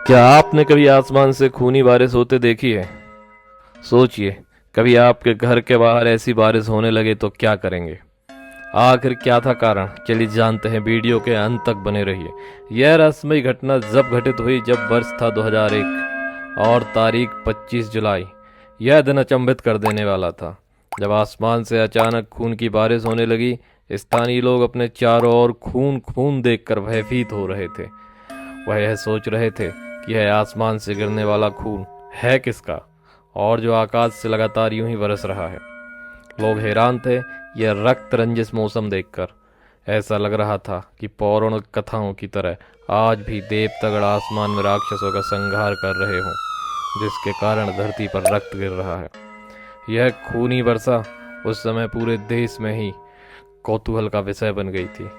क्या आपने कभी आसमान से खूनी बारिश होते देखी है? सोचिए, कभी आपके घर के बाहर ऐसी बारिश होने लगे तो क्या करेंगे? आखिर क्या था कारण? चलिए जानते हैं, वीडियो के अंत तक बने रहिए। यह रहस्यमयी घटना जब घटित हुई जब वर्ष था 2001 और तारीख 25 जुलाई। यह दिन अचंभित कर देने वाला था जब आसमान से अचानक खून की बारिश होने लगी। स्थानीय लोग अपने चारों ओर खून खून देखकर भयभीत हो रहे थे। वह यह सोच रहे थे कि यह आसमान से गिरने वाला खून है किसका, और जो आकाश से लगातार यूं ही बरस रहा है। लोग हैरान थे यह रक्त रंजित मौसम देखकर। ऐसा लग रहा था कि पौराणिक कथाओं की तरह आज भी देवतागण आसमान में राक्षसों का संहार कर रहे हों, जिसके कारण धरती पर रक्त गिर रहा है। यह खूनी वर्षा उस समय पूरे देश में ही कौतूहल का विषय बन गई थी,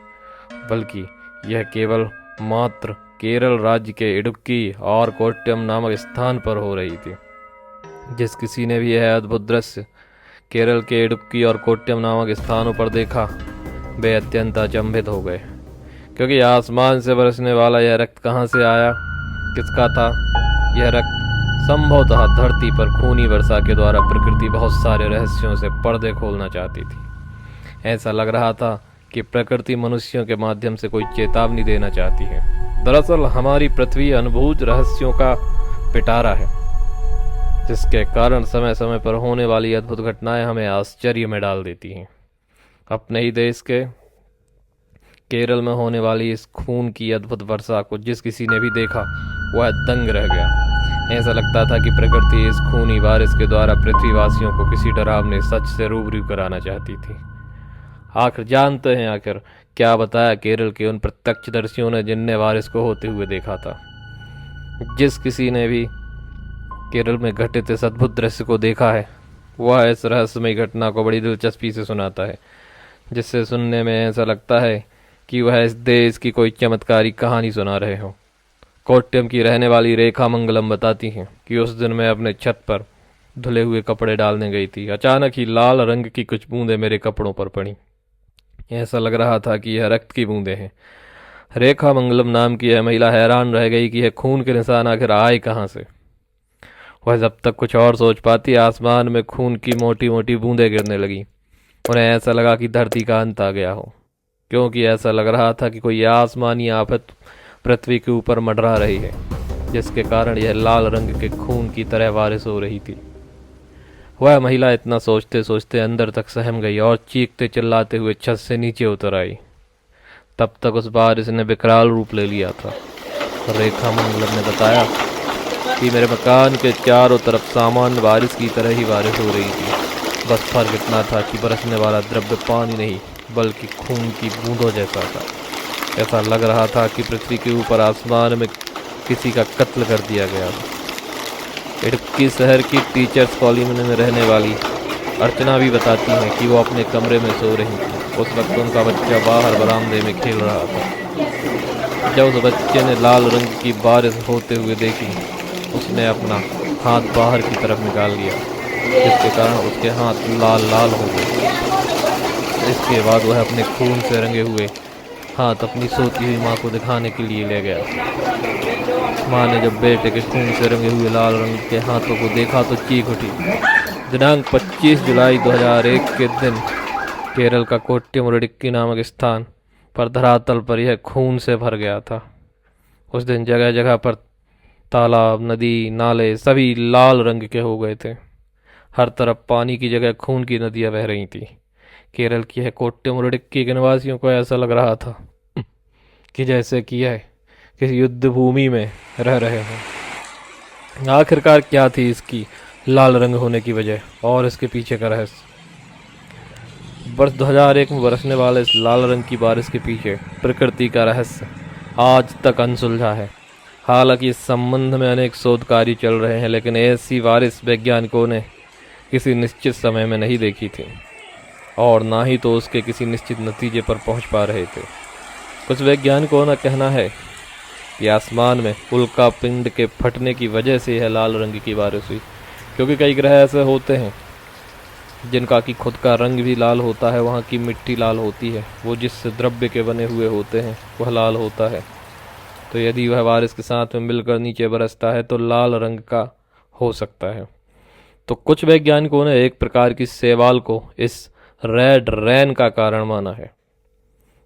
बल्कि यह केवल मात्र केरल राज्य के इडुक्की और कोट्टयम नामक स्थान पर हो रही थी। जिस किसी ने भी यह अद्भुत दृश्य केरल के इडुक्की और कोट्टयम नामक स्थानों पर देखा, वे अत्यंत अचंभित हो गए, क्योंकि आसमान से बरसने वाला यह रक्त कहाँ से आया, किसका था। यह रक्त संभवतः धरती पर खूनी वर्षा के द्वारा प्रकृति बहुत सारे रहस्यों से पर्दे खोलना चाहती थी। ऐसा लग रहा था कि प्रकृति मनुष्यों के माध्यम से कोई चेतावनी देना चाहती है। दरअसल हमारी पृथ्वी अनुभूत रहस्यों का पिटारा है, जिसके कारण समय समय पर होने वाली अद्भुत घटनाएं हमें आश्चर्य में डाल देती हैं। अपने ही देश के केरल में होने वाली इस खून की अद्भुत वर्षा को जिस किसी ने भी देखा, वह दंग रह गया। ऐसा लगता था कि प्रकृति इस खूनी बारिश के द्वारा पृथ्वीवासियों को किसी डरावने सच से रूबरू कराना चाहती थी। आखिर जानते हैं आखिर क्या बताया केरल के उन प्रत्यक्षदर्शियों ने जिनने बारिश को होते हुए देखा था। जिस किसी ने भी केरल में घटित इस अद्भुत दृश्य को देखा है, वह इस रहस्यमयी घटना को बड़ी दिलचस्पी से सुनाता है, जिससे सुनने में ऐसा लगता है कि वह इस देश की कोई चमत्कारी कहानी सुना रहे हो। कोट्टयम की रहने वाली रेखा मंगलम बताती हैं कि उस दिन मैं अपने छत पर धुले हुए कपड़े डालने गई थी। अचानक ही लाल रंग की कुछ बूंदें मेरे कपड़ों पर पड़ी। ऐसा लग रहा था कि यह रक्त की बूंदें हैं। रेखा मंगलम नाम की यह महिला हैरान रह गई कि यह खून के निशान आखिर आए कहाँ से। वह जब तक कुछ और सोच पाती, आसमान में खून की मोटी मोटी बूंदें गिरने लगी। उन्हें ऐसा लगा कि धरती का अंत आ गया हो, क्योंकि ऐसा लग रहा था कि कोई आसमानी आफत पृथ्वी के ऊपर मंडरा रही है, जिसके कारण यह लाल रंग के खून की तरह बारिश हो रही थी। वह महिला इतना सोचते सोचते अंदर तक सहम गई और चीखते चिल्लाते हुए छत से नीचे उतर आई। तब तक उस बारिश ने विकराल रूप ले लिया था। रेखा मंगलम ने बताया कि मेरे मकान के चारों तरफ सामान्य बारिश की तरह ही बारिश हो रही थी। बस फर्क इतना था कि बरसने वाला द्रव्य पानी नहीं बल्कि खून की बूंदों जैसा था। ऐसा लग रहा था कि पृथ्वी के ऊपर आसमान में किसी का कत्ल कर दिया गया था। इडुक्की शहर की टीचर्स कॉलोनी में रहने वाली अर्चना भी बताती हैं कि वो अपने कमरे में सो रही थी। उस वक्त उनका बच्चा बाहर बरामदे में खेल रहा था। जब उस बच्चे ने लाल रंग की बारिश होते हुए देखी, उसने अपना हाथ बाहर की तरफ निकाल लिया, जिसके कारण उसके हाथ लाल लाल हो गए। इसके बाद वह अपने खून से रंगे हुए हाथ अपनी सोती हुई माँ को दिखाने के लिए ले गया। माँ ने जब बेटे के खून से रंगे हुए लाल रंग के हाथों को देखा तो चीख उठी। दिनांक 25 जुलाई 2001 के दिन केरल का कोट्टयम इडुक्की नामक स्थान पर धरातल पर यह खून से भर गया था। उस दिन जगह जगह पर तालाब, नदी, नाले सभी लाल रंग के हो गए थे। हर तरफ पानी की जगह खून की नदियां बह रही थी। केरल की यह कोट्टयम इडुक्की के निवासियों को ऐसा लग रहा था कि जैसे कि यह किसी युद्ध भूमि में रह रहे हों। आखिरकार क्या थी इसकी लाल रंग होने की वजह और इसके पीछे का रहस्य? वर्ष 2001 में बरसने वाले इस लाल रंग की बारिश के पीछे प्रकृति का रहस्य आज तक अनसुलझा है। हालांकि इस संबंध में अनेक शोध कार्य चल रहे हैं, लेकिन ऐसी बारिश वैज्ञानिकों ने किसी निश्चित समय में नहीं देखी थी और ना ही तो उसके किसी निश्चित नतीजे पर पहुंच पा रहे थे। कुछ वैज्ञानिकों का कहना है कि आसमान में उल्का पिंड के फटने की वजह से यह लाल रंग की बारिश हुई, क्योंकि कई ग्रह ऐसे होते हैं जिनका कि खुद का रंग भी लाल होता है। वहाँ की मिट्टी लाल होती है, वो जिस द्रव्य के बने हुए होते हैं वह लाल होता है। तो यदि वह बारिश के साथ में मिलकर नीचे बरसता है तो लाल रंग का हो सकता है। तो कुछ वैज्ञानिकों ने एक प्रकार की शैवाल को इस रेड रेन का कारण माना है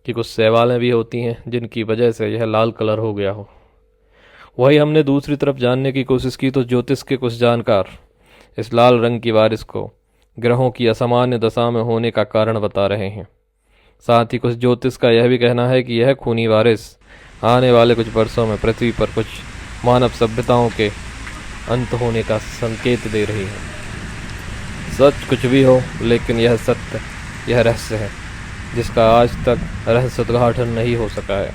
कि कुछ शैवालें भी होती हैं जिनकी वजह से यह लाल कलर हो गया हो। वही हमने दूसरी तरफ जानने की कोशिश की तो ज्योतिष के कुछ जानकार इस लाल रंग की बारिश को ग्रहों की असामान्य दशा में होने का कारण बता रहे हैं। साथ ही कुछ ज्योतिष का यह भी कहना है कि यह खूनी बारिश आने वाले कुछ वर्षों में पृथ्वी पर कुछ मानव सभ्यताओं के अंत होने का संकेत दे रही है। सच कुछ भी हो, लेकिन यह सत्य, यह रहस्य है जिसका आज तक रहस्य उद्घाटन नहीं हो सका है।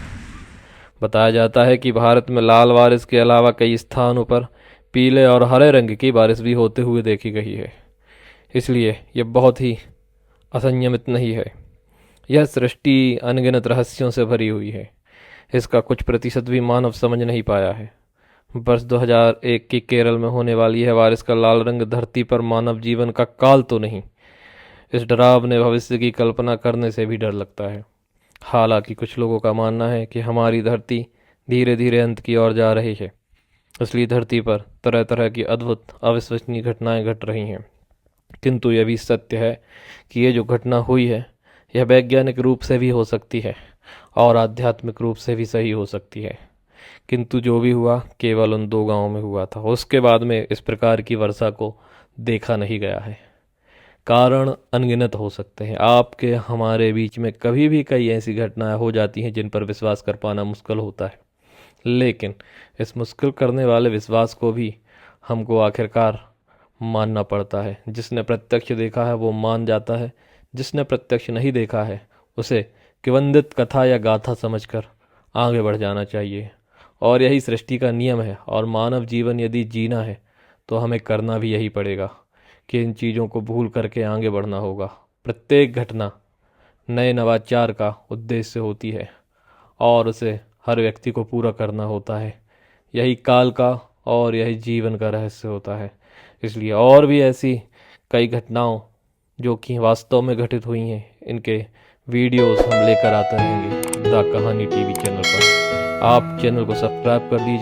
बताया जाता है कि भारत में लाल बारिश के अलावा कई स्थानों पर पीले और हरे रंग की बारिश भी होते हुए देखी गई है। इसलिए यह बहुत ही असंयमित नहीं है। यह सृष्टि अनगिनत रहस्यों से भरी हुई है। इसका कुछ प्रतिशत भी मानव समझ नहीं पाया है। वर्ष 2001 की केरल में होने वाली यह बारिश का लाल रंग धरती पर मानव जीवन का काल तो नहीं, इस डरावने भविष्य की कल्पना करने से भी डर लगता है। हालांकि कुछ लोगों का मानना है कि हमारी धरती धीरे धीरे अंत की ओर जा रही है, इसलिए धरती पर तरह तरह की अद्भुत अविश्वसनीय घटनाएं घट रही हैं। किंतु यह भी सत्य है कि ये जो घटना हुई है यह वैज्ञानिक रूप से भी हो सकती है और आध्यात्मिक रूप से भी सही हो सकती है। किंतु जो भी हुआ केवल उन 2 गांवों में हुआ था। उसके बाद में इस प्रकार की वर्षा को देखा नहीं गया है। कारण अनगिनत हो सकते हैं। आपके हमारे बीच में कभी भी कई ऐसी घटनाएं हो जाती हैं जिन पर विश्वास कर पाना मुश्किल होता है, लेकिन इस मुश्किल करने वाले विश्वास को भी हमको आखिरकार मानना पड़ता है। जिसने प्रत्यक्ष देखा है वो मान जाता है, जिसने प्रत्यक्ष नहीं देखा है उसे किंवदंत कथा या गाथा समझकर आगे बढ़ जाना चाहिए। और यही सृष्टि का नियम है। और मानव जीवन यदि जीना है तो हमें करना भी यही पड़ेगा कि इन चीज़ों को भूल करके आगे बढ़ना होगा। प्रत्येक घटना नए नवाचार का उद्देश्य होती है और उसे हर व्यक्ति को पूरा करना होता है। यही काल का और यही जीवन का रहस्य होता है। इसलिए और भी ऐसी कई घटनाओं जो कि वास्तव में घटित हुई हैं, इनके वीडियोस हम लेकर आते रहेंगे द कहानी टीवी चैनल पर। आप चैनल को सब्सक्राइब कर लीजिए।